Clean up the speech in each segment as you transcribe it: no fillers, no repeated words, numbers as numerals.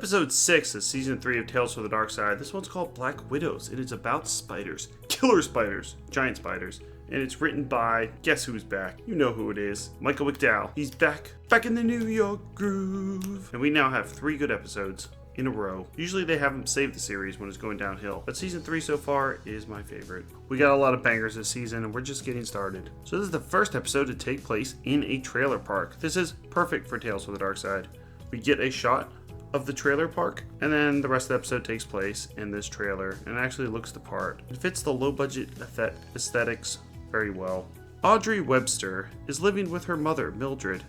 Episode 6 of Season 3 of Tales from the Darkside. This one's called Black Widows, and it's about spiders. Killer spiders. Giant spiders. And it's written by, guess who's back? You know who it is. Michael McDowell. He's back in the New York groove. And we now have 3 good episodes in a row. Usually they have him save the series when it's going downhill, but Season 3 so far is my favorite. We got a lot of bangers this season, and we're just getting started. So this is the first episode to take place in a trailer park. This is perfect for Tales from the Darkside. We get a shot of the trailer park, and then the rest of the episode takes place in this trailer, and actually looks the part. It fits the low-budget aesthetics very well. Audrey Webster is living with her mother, Mildred,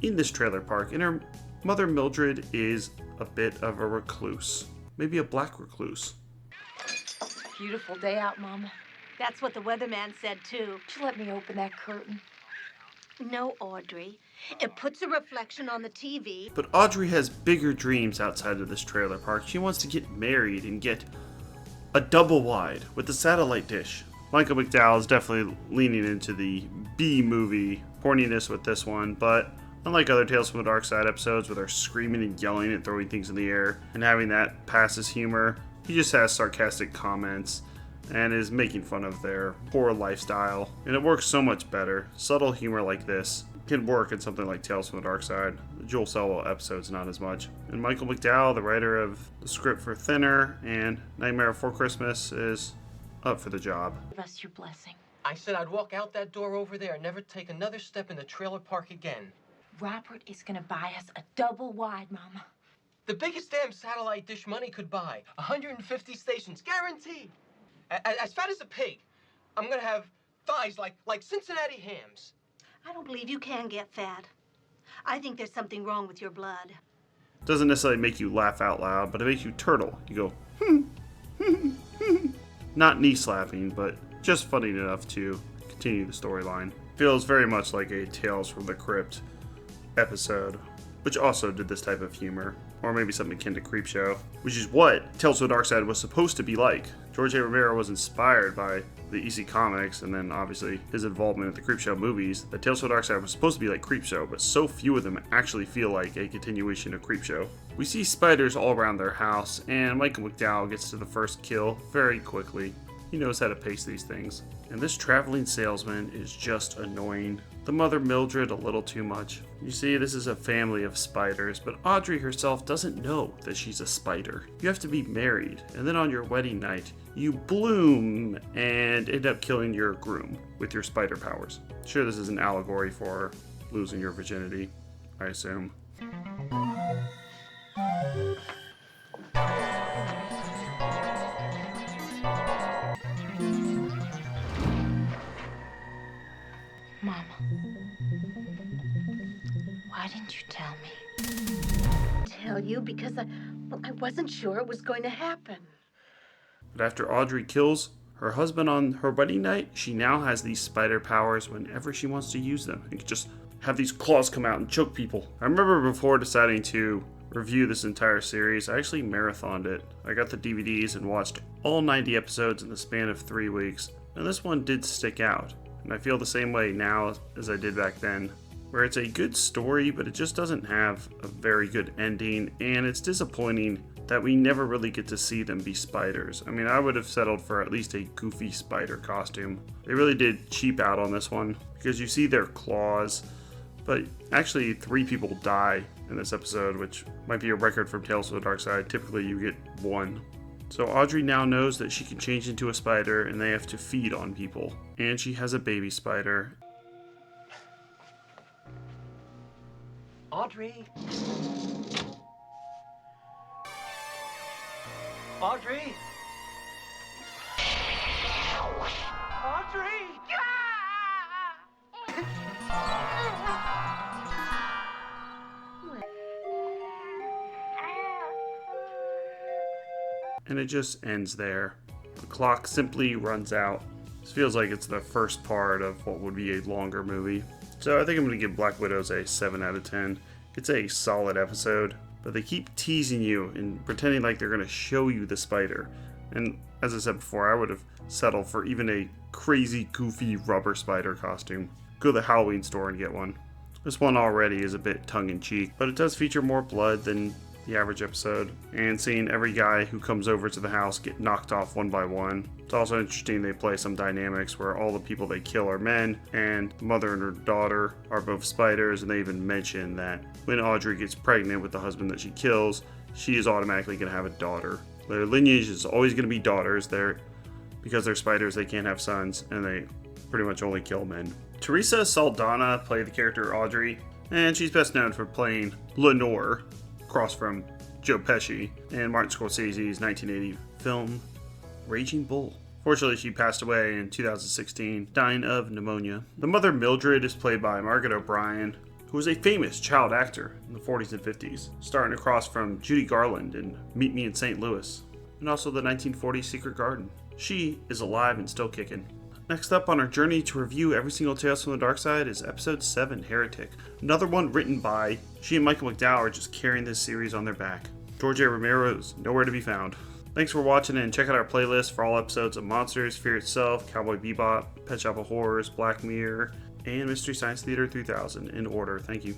in this trailer park, and her mother, Mildred, is a bit of a recluse. Maybe a black recluse. Beautiful day out, Mama. That's what the weatherman said, too. Would you let me open that curtain? No, Audrey. It puts a reflection on the TV. But Audrey has bigger dreams outside of this trailer park. She wants to get married and get a double wide with a satellite dish. Michael McDowell is definitely leaning into the B-movie horniness with this one, but unlike other Tales from the Darkside episodes where they're screaming and yelling and throwing things in the air and having that pass as humor, he just has sarcastic comments and is making fun of their poor lifestyle. And it works so much better. Subtle humor like this can work in something like Tales from the Darkside. The Joel Selwell episode's not as much. And Michael McDowell, the writer of the script for Thinner and Nightmare Before Christmas, is up for the job. Give us your blessing. I said I'd walk out that door over there and never take another step in the trailer park again. Robert is gonna buy us a double wide, Mama. The biggest damn satellite dish money could buy. 150 stations, guaranteed. As fat as a pig. I'm gonna have thighs like Cincinnati hams. I don't believe you can get fat. I think there's something wrong with your blood. Doesn't necessarily make you laugh out loud, but it makes you turtle. You go, not knee slapping, but just funny enough to continue the storyline. Feels very much like a Tales from the Crypt episode, which also did this type of humor. Or maybe something akin to Creepshow, which is what Tales from the Darkside was supposed to be like. George A. Romero was inspired by the EC comics, and then obviously his involvement in the Creepshow movies. That Tales from the Darkside was supposed to be like Creepshow, but so few of them actually feel like a continuation of Creepshow. We see spiders all around their house, and Michael McDowell gets to the first kill very quickly. He knows how to pace these things. And this traveling salesman is just annoying. The mother, Mildred, a little too much. You see, this is a family of spiders, but Audrey herself doesn't know that she's a spider. You have to be married, and then on your wedding night, you bloom and end up killing your groom with your spider powers. Sure, this is an allegory for losing your virginity, I assume. Mama, why didn't you tell me? Tell you because I wasn't sure it was going to happen. But after Audrey kills her husband on her wedding night, she now has these spider powers whenever she wants to use them. And can just have these claws come out and choke people. I remember before deciding to review this entire series, I actually marathoned it. I got the DVDs and watched all 90 episodes in the span of 3 weeks. And this one did stick out. And I feel the same way now as I did back then, where it's a good story, but it just doesn't have a very good ending, and it's disappointing that we never really get to see them be spiders. I mean, I would have settled for at least a goofy spider costume. They really did cheap out on this one, because you see their claws, but actually 3 people die in this episode, which might be a record from Tales from the Darkside. Typically you get 1. So Audrey now knows that she can change into a spider and they have to feed on people. And she has a baby spider. Audrey? Audrey? Audrey? And it just ends there. The clock simply runs out. This feels like it's the first part of what would be a longer movie. So I think I'm going to give Black Widows a 7 out of 10. It's a solid episode, but they keep teasing you and pretending like they're going to show you the spider. And as I said before, I would have settled for even a crazy, goofy rubber spider costume. Go to the Halloween store and get one. This one already is a bit tongue-in-cheek, but it does feature more blood than the average episode, and seeing every guy who comes over to the house get knocked off one by one. It's also interesting they play some dynamics where all the people they kill are men, and the mother and her daughter are both spiders, and they even mention that when Audrey gets pregnant with the husband that she kills, she is automatically going to have a daughter. Their lineage is always going to be daughters. Because they're spiders, they can't have sons, and they pretty much only kill men. Teresa Saldana played the character Audrey, and she's best known for playing Lenore, across from Joe Pesci, in Martin Scorsese's 1980 film Raging Bull. Fortunately, she passed away in 2016, dying of pneumonia. The mother, Mildred, is played by Margaret O'Brien, who was a famous child actor in the 40s and 50s, starring across from Judy Garland in Meet Me in St. Louis, and also the 1940 Secret Garden. She is alive and still kicking. Next up on our journey to review every single Tales from the Darkside is Episode 7, Heretic. Another one written by, she and Michael McDowell are just carrying this series on their back. George A. Romero is nowhere to be found. Thanks for watching, and check out our playlist for all episodes of Monsters, Fear Itself, Cowboy Bebop, Pet Shop of Horrors, Black Mirror, and Mystery Science Theater 3000 in order. Thank you.